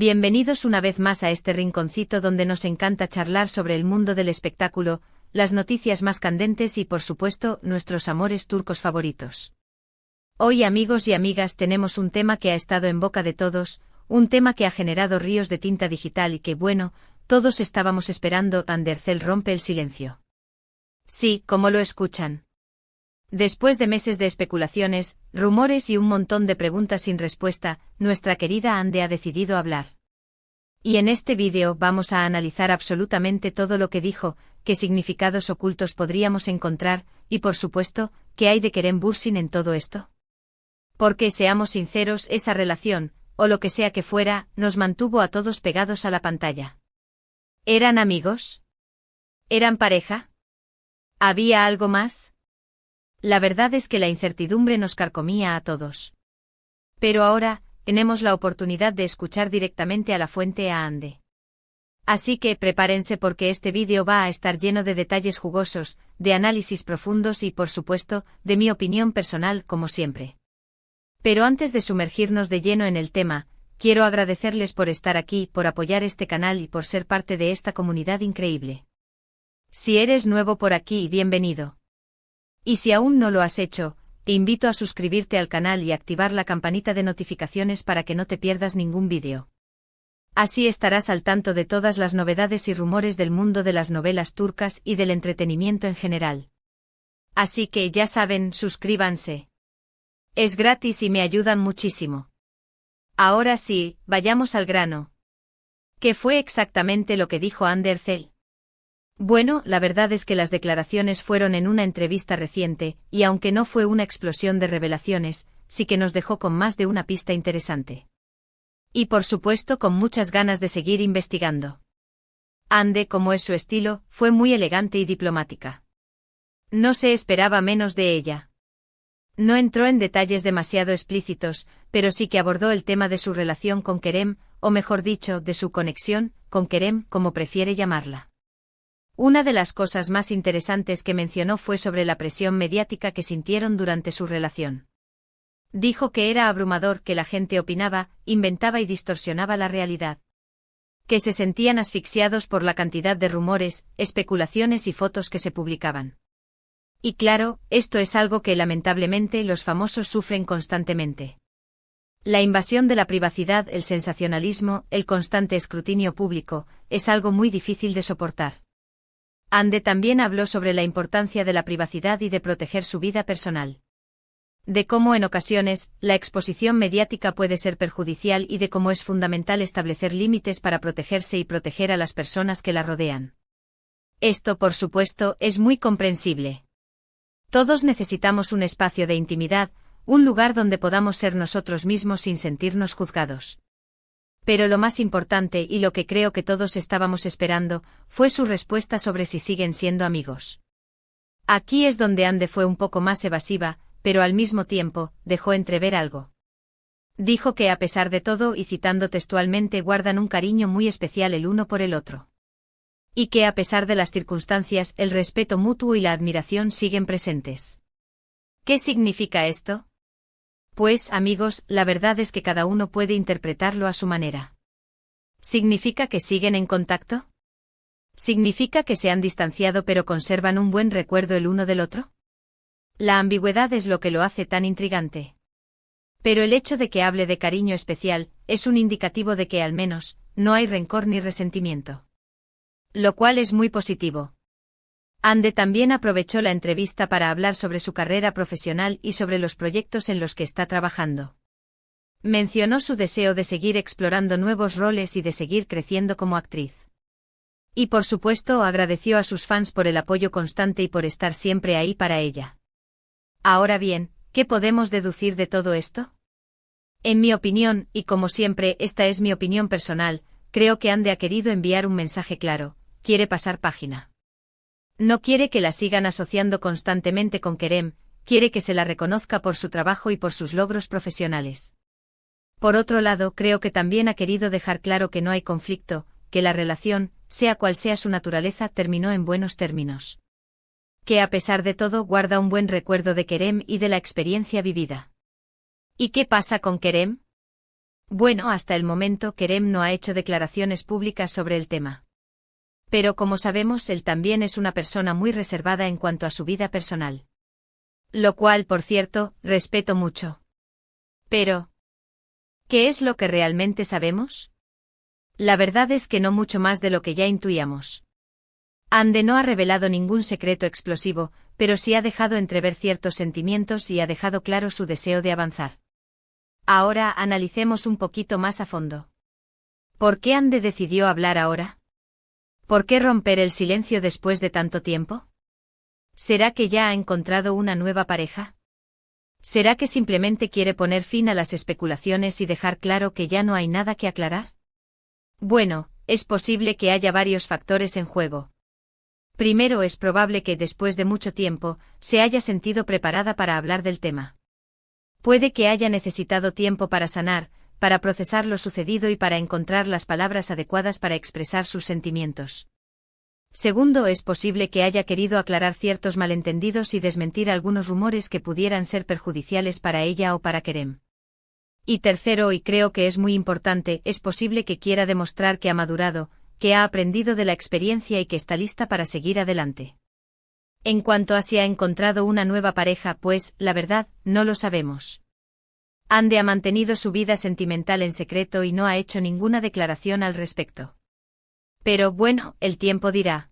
Bienvenidos una vez más a este rinconcito donde nos encanta charlar sobre el mundo del espectáculo, las noticias más candentes y por supuesto, nuestros amores turcos favoritos. Hoy amigos y amigas tenemos un tema que ha estado en boca de todos, un tema que ha generado ríos de tinta digital y que bueno, todos estábamos esperando. Andercel rompe el silencio. Sí, como lo escuchan. Después de meses de especulaciones, rumores y un montón de preguntas sin respuesta, nuestra querida Ande ha decidido hablar. Y en este vídeo vamos a analizar absolutamente todo lo que dijo, qué significados ocultos podríamos encontrar, y por supuesto, qué hay de Kerem Bürsin en todo esto. Porque seamos sinceros, esa relación, o lo que sea que fuera, nos mantuvo a todos pegados a la pantalla. ¿Eran amigos? ¿Eran pareja? ¿Había algo más? La verdad es que la incertidumbre nos carcomía a todos. Pero ahora, tenemos la oportunidad de escuchar directamente a la fuente, a Ande. Así que prepárense porque este vídeo va a estar lleno de detalles jugosos, de análisis profundos y por supuesto, de mi opinión personal como siempre. Pero antes de sumergirnos de lleno en el tema, quiero agradecerles por estar aquí, por apoyar este canal y por ser parte de esta comunidad increíble. Si eres nuevo por aquí, bienvenido. Y si aún no lo has hecho, te invito a suscribirte al canal y activar la campanita de notificaciones para que no te pierdas ningún vídeo. Así estarás al tanto de todas las novedades y rumores del mundo de las novelas turcas y del entretenimiento en general. Así que ya saben, suscríbanse. Es gratis y me ayudan muchísimo. Ahora sí, vayamos al grano. ¿Qué fue exactamente lo que dijo Andercel? Bueno, la verdad es que las declaraciones fueron en una entrevista reciente, y aunque no fue una explosión de revelaciones, sí que nos dejó con más de una pista interesante. Y por supuesto con muchas ganas de seguir investigando. Ande, como es su estilo, fue muy elegante y diplomática. No se esperaba menos de ella. No entró en detalles demasiado explícitos, pero sí que abordó el tema de su relación con Kerem, o mejor dicho, de su conexión con Kerem, como prefiere llamarla. Una de las cosas más interesantes que mencionó fue sobre la presión mediática que sintieron durante su relación. Dijo que era abrumador que la gente opinaba, inventaba y distorsionaba la realidad. Que se sentían asfixiados por la cantidad de rumores, especulaciones y fotos que se publicaban. Y claro, esto es algo que lamentablemente los famosos sufren constantemente. La invasión de la privacidad, el sensacionalismo, el constante escrutinio público, es algo muy difícil de soportar. Ande también habló sobre la importancia de la privacidad y de proteger su vida personal. De cómo en ocasiones, la exposición mediática puede ser perjudicial y de cómo es fundamental establecer límites para protegerse y proteger a las personas que la rodean. Esto, por supuesto, es muy comprensible. Todos necesitamos un espacio de intimidad, un lugar donde podamos ser nosotros mismos sin sentirnos juzgados. Pero lo más importante y lo que creo que todos estábamos esperando, fue su respuesta sobre si siguen siendo amigos. Aquí es donde Ande fue un poco más evasiva, pero al mismo tiempo, dejó entrever algo. Dijo que a pesar de todo y citando textualmente guardan un cariño muy especial el uno por el otro. Y que a pesar de las circunstancias, el respeto mutuo y la admiración siguen presentes. ¿Qué significa esto? Pues, amigos, la verdad es que cada uno puede interpretarlo a su manera. ¿Significa que siguen en contacto? ¿Significa que se han distanciado pero conservan un buen recuerdo el uno del otro? La ambigüedad es lo que lo hace tan intrigante. Pero el hecho de que hable de cariño especial, es un indicativo de que al menos, no hay rencor ni resentimiento. Lo cual es muy positivo. Ande también aprovechó la entrevista para hablar sobre su carrera profesional y sobre los proyectos en los que está trabajando. Mencionó su deseo de seguir explorando nuevos roles y de seguir creciendo como actriz. Y por supuesto agradeció a sus fans por el apoyo constante y por estar siempre ahí para ella. Ahora bien, ¿qué podemos deducir de todo esto? En mi opinión, y como siempre esta es mi opinión personal, creo que Ande ha querido enviar un mensaje claro, quiere pasar página. No quiere que la sigan asociando constantemente con Kerem, quiere que se la reconozca por su trabajo y por sus logros profesionales. Por otro lado, creo que también ha querido dejar claro que no hay conflicto, que la relación, sea cual sea su naturaleza, terminó en buenos términos. Que a pesar de todo guarda un buen recuerdo de Kerem y de la experiencia vivida. ¿Y qué pasa con Kerem? Bueno, hasta el momento Kerem no ha hecho declaraciones públicas sobre el tema. Pero como sabemos, él también es una persona muy reservada en cuanto a su vida personal. Lo cual, por cierto, respeto mucho. Pero, ¿qué es lo que realmente sabemos? La verdad es que no mucho más de lo que ya intuíamos. Ande no ha revelado ningún secreto explosivo, pero sí ha dejado entrever ciertos sentimientos y ha dejado claro su deseo de avanzar. Ahora analicemos un poquito más a fondo. ¿Por qué Ande decidió hablar ahora? ¿Por qué romper el silencio después de tanto tiempo? ¿Será que ya ha encontrado una nueva pareja? ¿Será que simplemente quiere poner fin a las especulaciones y dejar claro que ya no hay nada que aclarar? Bueno, es posible que haya varios factores en juego. Primero, es probable que después de mucho tiempo, se haya sentido preparada para hablar del tema. Puede que haya necesitado tiempo para sanar, para procesar lo sucedido y para encontrar las palabras adecuadas para expresar sus sentimientos. Segundo, es posible que haya querido aclarar ciertos malentendidos y desmentir algunos rumores que pudieran ser perjudiciales para ella o para Kerem. Y tercero, y creo que es muy importante, es posible que quiera demostrar que ha madurado, que ha aprendido de la experiencia y que está lista para seguir adelante. En cuanto a si ha encontrado una nueva pareja, pues, la verdad, no lo sabemos. Ande ha mantenido su vida sentimental en secreto y no ha hecho ninguna declaración al respecto. Pero bueno, el tiempo dirá.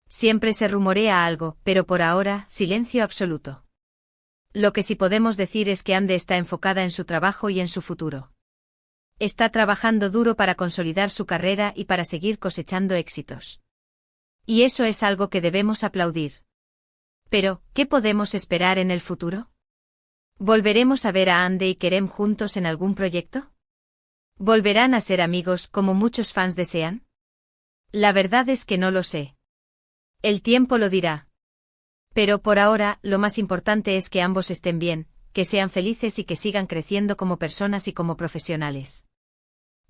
Siempre se rumorea algo, pero por ahora, silencio absoluto. Lo que sí podemos decir es que Ande está enfocada en su trabajo y en su futuro. Está trabajando duro para consolidar su carrera y para seguir cosechando éxitos. Y eso es algo que debemos aplaudir. Pero, ¿qué podemos esperar en el futuro? ¿Volveremos a ver a Ande y Kerem juntos en algún proyecto? ¿Volverán a ser amigos como muchos fans desean? La verdad es que no lo sé. El tiempo lo dirá. Pero por ahora, lo más importante es que ambos estén bien, que sean felices y que sigan creciendo como personas y como profesionales.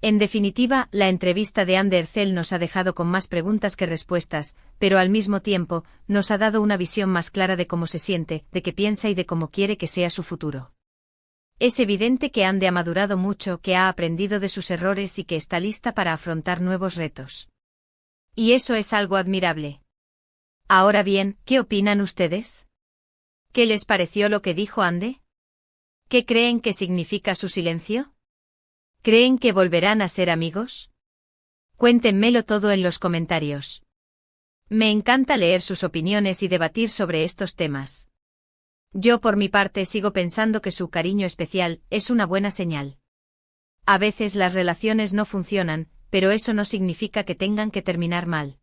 En definitiva, la entrevista de Ande Erçel nos ha dejado con más preguntas que respuestas, pero al mismo tiempo, nos ha dado una visión más clara de cómo se siente, de qué piensa y de cómo quiere que sea su futuro. Es evidente que Ande ha madurado mucho, que ha aprendido de sus errores y que está lista para afrontar nuevos retos. Y eso es algo admirable. Ahora bien, ¿qué opinan ustedes? ¿Qué les pareció lo que dijo Ande? ¿Qué creen que significa su silencio? ¿Creen que volverán a ser amigos? Cuéntenmelo todo en los comentarios. Me encanta leer sus opiniones y debatir sobre estos temas. Yo por mi parte sigo pensando que su cariño especial es una buena señal. A veces las relaciones no funcionan, pero eso no significa que tengan que terminar mal.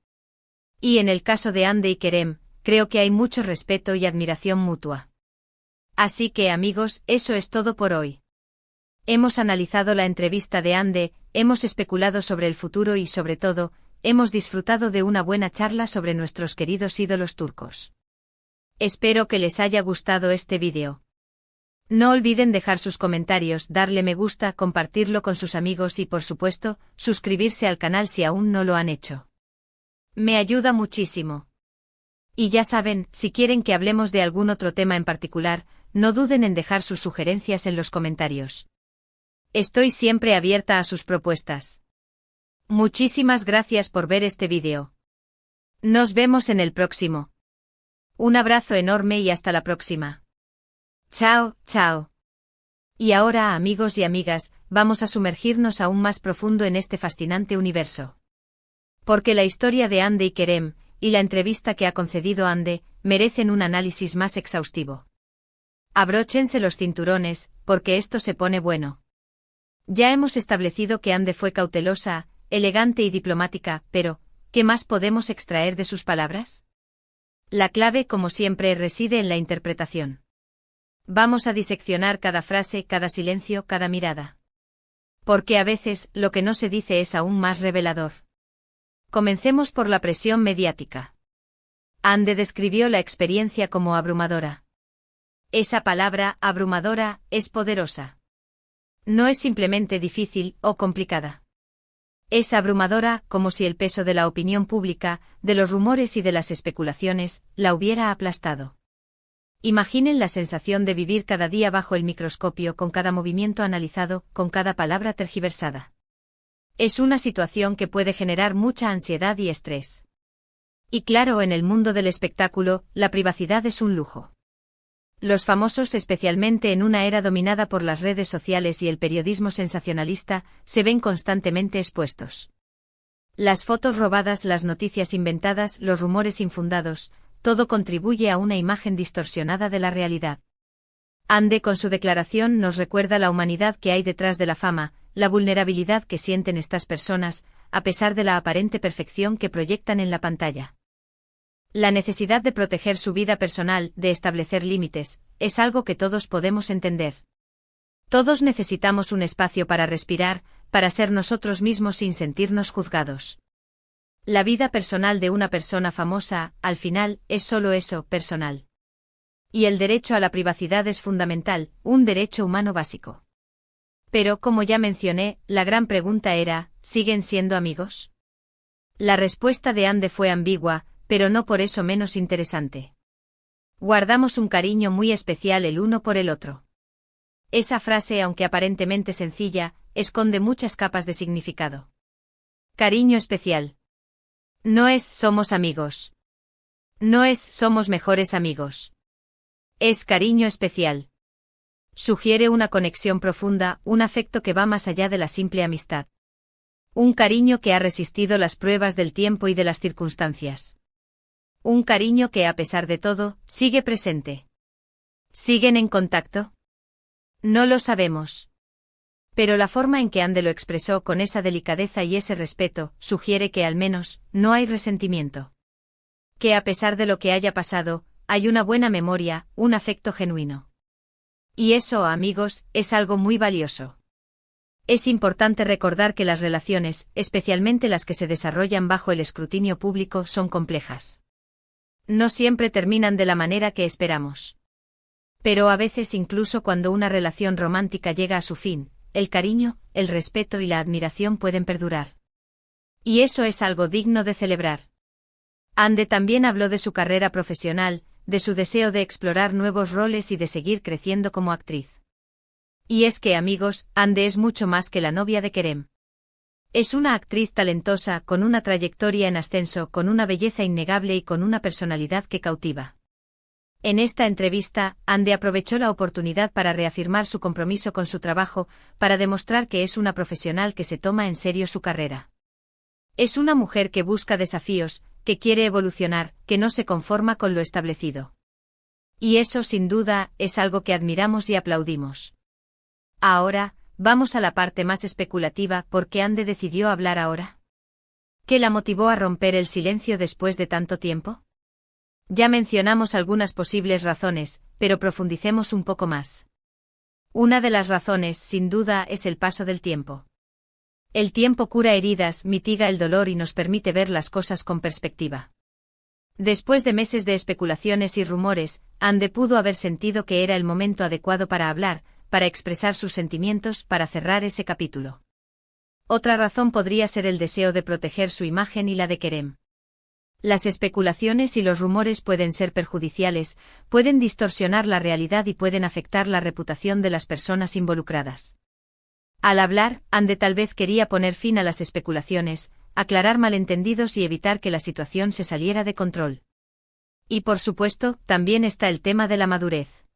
Y en el caso de Ande y Kerem, creo que hay mucho respeto y admiración mutua. Así que amigos, eso es todo por hoy. Hemos analizado la entrevista de Ande, hemos especulado sobre el futuro y sobre todo, hemos disfrutado de una buena charla sobre nuestros queridos ídolos turcos. Espero que les haya gustado este vídeo. No olviden dejar sus comentarios, darle me gusta, compartirlo con sus amigos y por supuesto, suscribirse al canal si aún no lo han hecho. Me ayuda muchísimo. Y ya saben, si quieren que hablemos de algún otro tema en particular, no duden en dejar sus sugerencias en los comentarios. Estoy siempre abierta a sus propuestas. Muchísimas gracias por ver este vídeo. Nos vemos en el próximo. Un abrazo enorme y hasta la próxima. Chao, chao. Y ahora, amigos y amigas, vamos a sumergirnos aún más profundo en este fascinante universo. Porque la historia de Ande y Kerem, y la entrevista que ha concedido Ande, merecen un análisis más exhaustivo. Abróchense los cinturones, porque esto se pone bueno. Ya hemos establecido que Ande fue cautelosa, elegante y diplomática, pero, ¿qué más podemos extraer de sus palabras? La clave, como siempre, reside en la interpretación. Vamos a diseccionar cada frase, cada silencio, cada mirada. Porque a veces, lo que no se dice es aún más revelador. Comencemos por la presión mediática. Ande describió la experiencia como abrumadora. Esa palabra, abrumadora, es poderosa. No es simplemente difícil o complicada. Es abrumadora, como si el peso de la opinión pública, de los rumores y de las especulaciones, la hubiera aplastado. Imaginen la sensación de vivir cada día bajo el microscopio, con cada movimiento analizado, con cada palabra tergiversada. Es una situación que puede generar mucha ansiedad y estrés. Y claro, en el mundo del espectáculo, la privacidad es un lujo. Los famosos, especialmente en una era dominada por las redes sociales y el periodismo sensacionalista, se ven constantemente expuestos. Las fotos robadas, las noticias inventadas, los rumores infundados, todo contribuye a una imagen distorsionada de la realidad. Ande, con su declaración, nos recuerda la humanidad que hay detrás de la fama, la vulnerabilidad que sienten estas personas, a pesar de la aparente perfección que proyectan en la pantalla. La necesidad de proteger su vida personal, de establecer límites, es algo que todos podemos entender. Todos necesitamos un espacio para respirar, para ser nosotros mismos sin sentirnos juzgados. La vida personal de una persona famosa, al final, es solo eso, personal. Y el derecho a la privacidad es fundamental, un derecho humano básico. Pero, como ya mencioné, la gran pregunta era, ¿siguen siendo amigos? La respuesta de Ande fue ambigua, pero no por eso menos interesante. Guardamos un cariño muy especial el uno por el otro. Esa frase, aunque aparentemente sencilla, esconde muchas capas de significado. Cariño especial. No es somos amigos. No es somos mejores amigos. Es cariño especial. Sugiere una conexión profunda, un afecto que va más allá de la simple amistad. Un cariño que ha resistido las pruebas del tiempo y de las circunstancias. Un cariño que, a pesar de todo, sigue presente. ¿Siguen en contacto? No lo sabemos. Pero la forma en que Ande lo expresó con esa delicadeza y ese respeto, sugiere que al menos, no hay resentimiento. Que a pesar de lo que haya pasado, hay una buena memoria, un afecto genuino. Y eso, amigos, es algo muy valioso. Es importante recordar que las relaciones, especialmente las que se desarrollan bajo el escrutinio público, son complejas. No siempre terminan de la manera que esperamos. Pero a veces, incluso cuando una relación romántica llega a su fin, el cariño, el respeto y la admiración pueden perdurar. Y eso es algo digno de celebrar. Ande también habló de su carrera profesional, de su deseo de explorar nuevos roles y de seguir creciendo como actriz. Y es que, amigos, Ande es mucho más que la novia de Kerem. Es una actriz talentosa, con una trayectoria en ascenso, con una belleza innegable y con una personalidad que cautiva. En esta entrevista, Ande aprovechó la oportunidad para reafirmar su compromiso con su trabajo, para demostrar que es una profesional que se toma en serio su carrera. Es una mujer que busca desafíos, que quiere evolucionar, que no se conforma con lo establecido. Y eso, sin duda, es algo que admiramos y aplaudimos. Ahora, vamos a la parte más especulativa. ¿Por qué Ande decidió hablar ahora? ¿Qué la motivó a romper el silencio después de tanto tiempo? Ya mencionamos algunas posibles razones, pero profundicemos un poco más. Una de las razones, sin duda, es el paso del tiempo. El tiempo cura heridas, mitiga el dolor y nos permite ver las cosas con perspectiva. Después de meses de especulaciones y rumores, Ande pudo haber sentido que era el momento adecuado para hablar, para expresar sus sentimientos, para cerrar ese capítulo. Otra razón podría ser el deseo de proteger su imagen y la de Kerem. Las especulaciones y los rumores pueden ser perjudiciales, pueden distorsionar la realidad y pueden afectar la reputación de las personas involucradas. Al hablar, Ande tal vez quería poner fin a las especulaciones, aclarar malentendidos y evitar que la situación se saliera de control. Y por supuesto, también está el tema de la madurez.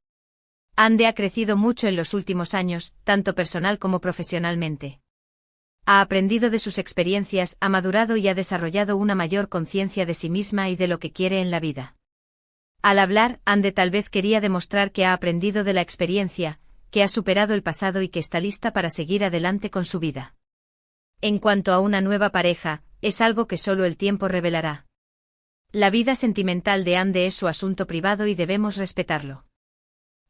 Ande ha crecido mucho en los últimos años, tanto personal como profesionalmente. Ha aprendido de sus experiencias, ha madurado y ha desarrollado una mayor conciencia de sí misma y de lo que quiere en la vida. Al hablar, Ande tal vez quería demostrar que ha aprendido de la experiencia, que ha superado el pasado y que está lista para seguir adelante con su vida. En cuanto a una nueva pareja, es algo que solo el tiempo revelará. La vida sentimental de Ande es su asunto privado y debemos respetarlo.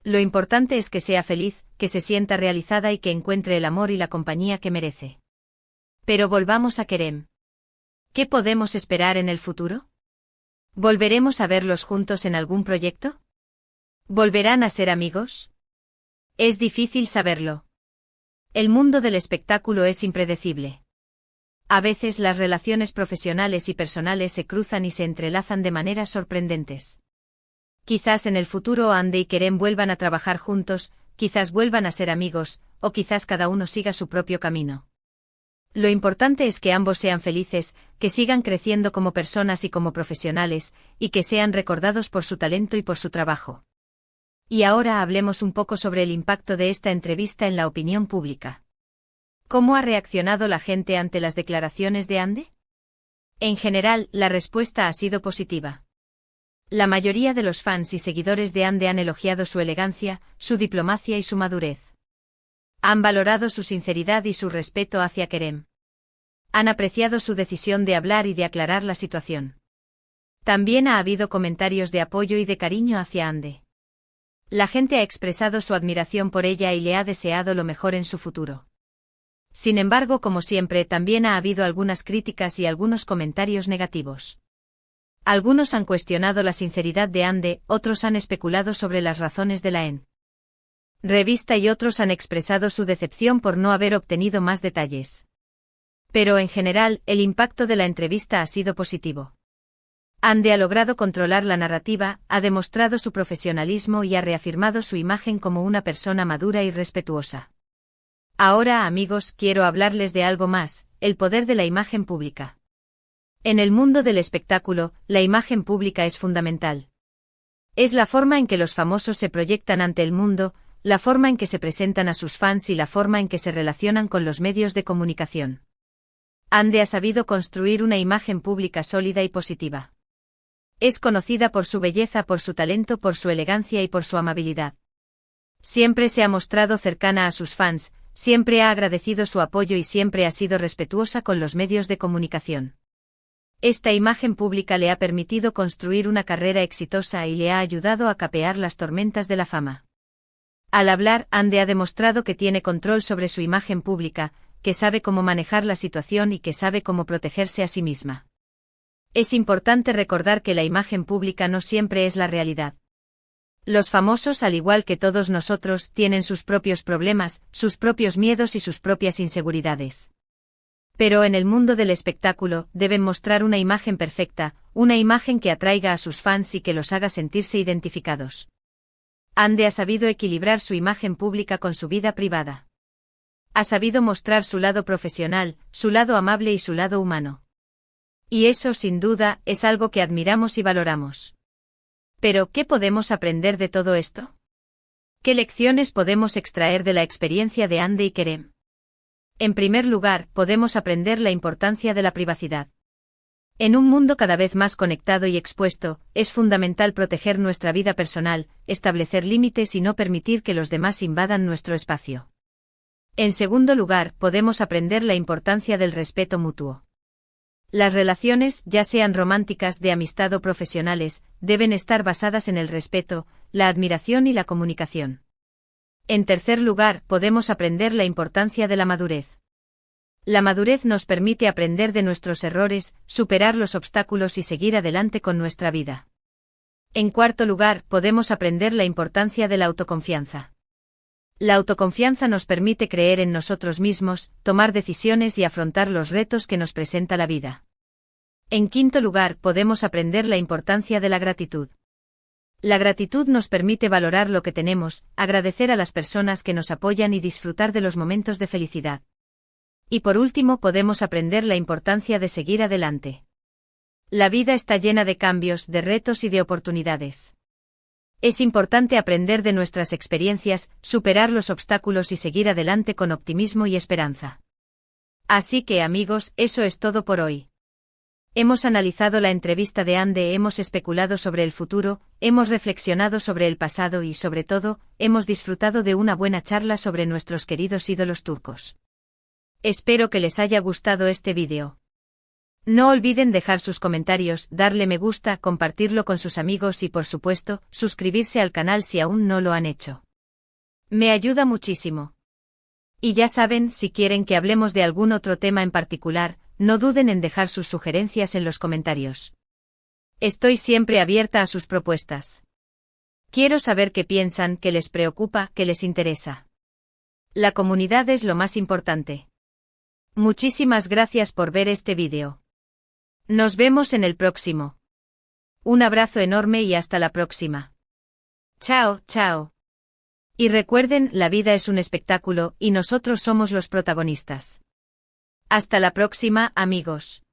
Lo importante es que sea feliz, que se sienta realizada y que encuentre el amor y la compañía que merece. Pero volvamos a Kerem. ¿Qué podemos esperar en el futuro? ¿Volveremos a verlos juntos en algún proyecto? ¿Volverán a ser amigos? Es difícil saberlo. El mundo del espectáculo es impredecible. A veces las relaciones profesionales y personales se cruzan y se entrelazan de maneras sorprendentes. Quizás en el futuro Ande y Kerem vuelvan a trabajar juntos, quizás vuelvan a ser amigos, o quizás cada uno siga su propio camino. Lo importante es que ambos sean felices, que sigan creciendo como personas y como profesionales, y que sean recordados por su talento y por su trabajo. Y ahora hablemos un poco sobre el impacto de esta entrevista en la opinión pública. ¿Cómo ha reaccionado la gente ante las declaraciones de Ande? En general, la respuesta ha sido positiva. La mayoría de los fans y seguidores de Ande han elogiado su elegancia, su diplomacia y su madurez. Han valorado su sinceridad y su respeto hacia Kerem. Han apreciado su decisión de hablar y de aclarar la situación. También ha habido comentarios de apoyo y de cariño hacia Ande. La gente ha expresado su admiración por ella y le ha deseado lo mejor en su futuro. Sin embargo, como siempre, también ha habido algunas críticas y algunos comentarios negativos. Algunos han cuestionado la sinceridad de Ande, otros han especulado sobre las razones de la revista y otros han expresado su decepción por no haber obtenido más detalles. Pero en general, el impacto de la entrevista ha sido positivo. Ande ha logrado controlar la narrativa, ha demostrado su profesionalismo y ha reafirmado su imagen como una persona madura y respetuosa. Ahora, amigos, quiero hablarles de algo más, el poder de la imagen pública. En el mundo del espectáculo, la imagen pública es fundamental. Es la forma en que los famosos se proyectan ante el mundo, la forma en que se presentan a sus fans y la forma en que se relacionan con los medios de comunicación. Ande ha sabido construir una imagen pública sólida y positiva. Es conocida por su belleza, por su talento, por su elegancia y por su amabilidad. Siempre se ha mostrado cercana a sus fans, siempre ha agradecido su apoyo y siempre ha sido respetuosa con los medios de comunicación. Esta imagen pública le ha permitido construir una carrera exitosa y le ha ayudado a capear las tormentas de la fama. Al hablar, Ande ha demostrado que tiene control sobre su imagen pública, que sabe cómo manejar la situación y que sabe cómo protegerse a sí misma. Es importante recordar que la imagen pública no siempre es la realidad. Los famosos, al igual que todos nosotros, tienen sus propios problemas, sus propios miedos y sus propias inseguridades. Pero en el mundo del espectáculo, deben mostrar una imagen perfecta, una imagen que atraiga a sus fans y que los haga sentirse identificados. Ande ha sabido equilibrar su imagen pública con su vida privada. Ha sabido mostrar su lado profesional, su lado amable y su lado humano. Y eso, sin duda, es algo que admiramos y valoramos. Pero, ¿qué podemos aprender de todo esto? ¿Qué lecciones podemos extraer de la experiencia de Ande y Kerem? En primer lugar, podemos aprender la importancia de la privacidad. En un mundo cada vez más conectado y expuesto, es fundamental proteger nuestra vida personal, establecer límites y no permitir que los demás invadan nuestro espacio. En segundo lugar, podemos aprender la importancia del respeto mutuo. Las relaciones, ya sean románticas, de amistad o profesionales, deben estar basadas en el respeto, la admiración y la comunicación. En tercer lugar, podemos aprender la importancia de la madurez. La madurez nos permite aprender de nuestros errores, superar los obstáculos y seguir adelante con nuestra vida. En cuarto lugar, podemos aprender la importancia de la autoconfianza. La autoconfianza nos permite creer en nosotros mismos, tomar decisiones y afrontar los retos que nos presenta la vida. En quinto lugar, podemos aprender la importancia de la gratitud. La gratitud nos permite valorar lo que tenemos, agradecer a las personas que nos apoyan y disfrutar de los momentos de felicidad. Y por último, podemos aprender la importancia de seguir adelante. La vida está llena de cambios, de retos y de oportunidades. Es importante aprender de nuestras experiencias, superar los obstáculos y seguir adelante con optimismo y esperanza. Así que, amigos, eso es todo por hoy. Hemos analizado la entrevista de Ande, hemos especulado sobre el futuro, hemos reflexionado sobre el pasado y, sobre todo, hemos disfrutado de una buena charla sobre nuestros queridos ídolos turcos. Espero que les haya gustado este vídeo. No olviden dejar sus comentarios, darle me gusta, compartirlo con sus amigos y, por supuesto, suscribirse al canal si aún no lo han hecho. Me ayuda muchísimo. Y ya saben, si quieren que hablemos de algún otro tema en particular, no duden en dejar sus sugerencias en los comentarios. Estoy siempre abierta a sus propuestas. Quiero saber qué piensan, qué les preocupa, qué les interesa. La comunidad es lo más importante. Muchísimas gracias por ver este vídeo. Nos vemos en el próximo. Un abrazo enorme y hasta la próxima. Chao, chao. Y recuerden, la vida es un espectáculo y nosotros somos los protagonistas. Hasta la próxima, amigos.